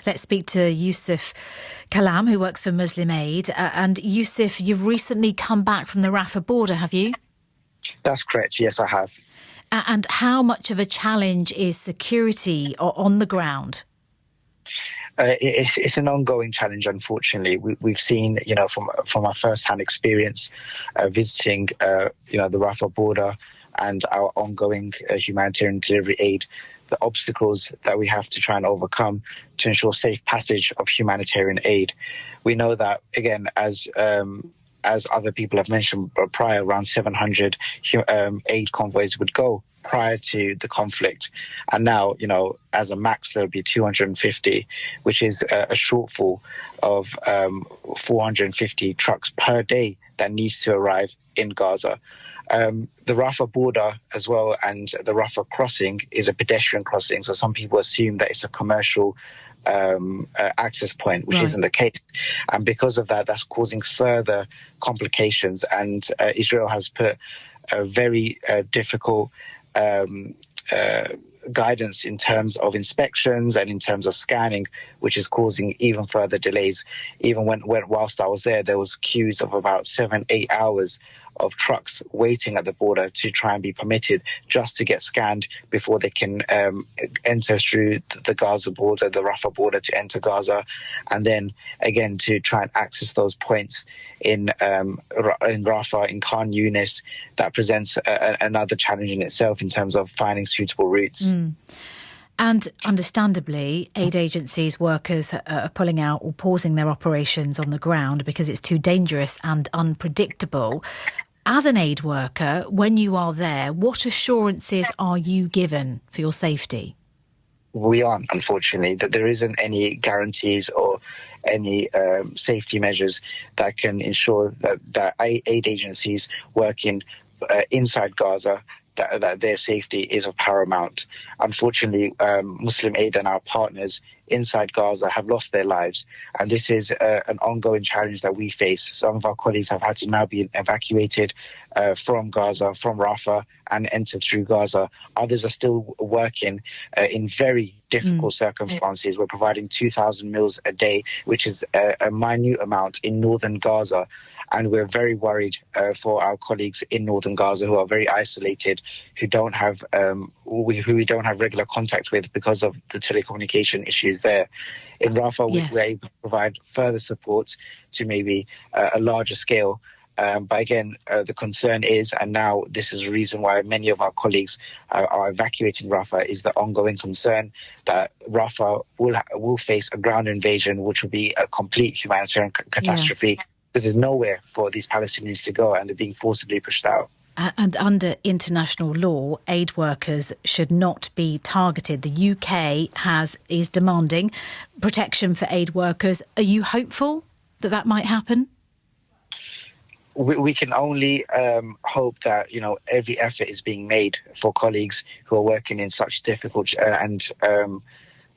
Let's speak to Yusuf Kalam, who works for Muslim Aid. And Yusuf, you've recently come back from the Rafah border, have you? That's correct. Yes, I have. And how much of a challenge is security on the ground? It's an ongoing challenge, unfortunately. We've seen, from our first-hand experience visiting, the Rafah border and our ongoing humanitarian delivery aid, the obstacles that we have to try and overcome to ensure safe passage of humanitarian aid. We know that, again, as other people have mentioned prior, around 700 aid convoys would go prior to the conflict. And now, as a max, there'll be 250, which is a shortfall of 450 trucks per day that needs to arrive in Gaza. The Rafah border as well, and the Rafah crossing is a pedestrian crossing. So some people assume that it's a commercial access point, which isn't the case. And because of that, that's causing further complications. And Israel has put a very difficult guidance in terms of inspections and in terms of scanning, which is causing even further delays. Even whilst I was there was queues of about 7-8 hours of trucks waiting at the border to try and be permitted just to get scanned before they can enter through the Gaza border, the Rafah border, to enter Gaza, and then again to try and access those points in Rafah, in Khan Yunis. That presents another challenge in itself in terms of finding suitable routes. And understandably, aid agencies, workers are pulling out or pausing their operations on the ground because it's too dangerous and unpredictable. As an aid worker, when you are there, what assurances are you given for your safety? We aren't, unfortunately, that there isn't any guarantees or any safety measures that can ensure that aid agencies working inside Gaza, that their safety is of paramount. Unfortunately, Muslim Aid and our partners inside Gaza have lost their lives, and this is an ongoing challenge that we face. Some of our colleagues have had to now be evacuated from Gaza, from Rafah, and enter through Gaza. Others are still working in very difficult circumstances. We're providing 2,000 meals a day, which is a minute amount in northern Gaza. And we're very worried for our colleagues in northern Gaza who are very isolated, who don't have who we don't have regular contact with because of the telecommunication issues there. In Rafah, we're able to provide further support to maybe a larger scale. But again, the concern is, and now this is the reason why many of our colleagues are evacuating Rafah, is the ongoing concern that Rafah will face a ground invasion, which will be a complete humanitarian catastrophe. Because there's nowhere for these Palestinians to go, and they're being forcibly pushed out. And under international law, aid workers should not be targeted. The UK is demanding protection for aid workers. Are you hopeful that might happen? We can only hope that every effort is being made for colleagues who are working in such difficult and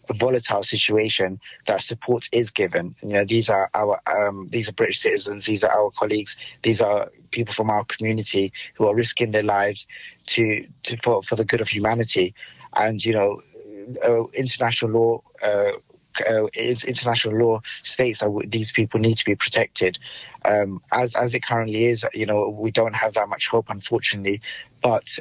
a volatile situation, that support is given. These are British citizens, these are our colleagues, these are people from our community who are risking their lives for the good of humanity. And international law states that these people need to be protected. As it currently is, we don't have that much hope, unfortunately. But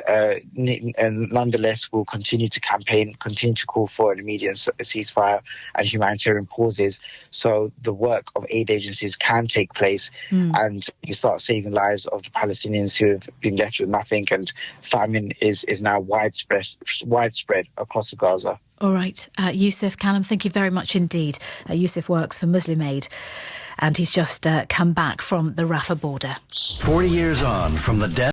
nonetheless, we'll continue to campaign, continue to call for an immediate ceasefire and humanitarian pauses, so the work of aid agencies can take place and you start saving lives of the Palestinians who have been left with nothing. And famine is now widespread across Gaza. All right. Yusuf Kalam, thank you very much indeed. Yusuf works for Muslim Aid, and he's just come back from the Rafah border. 40 years on from the death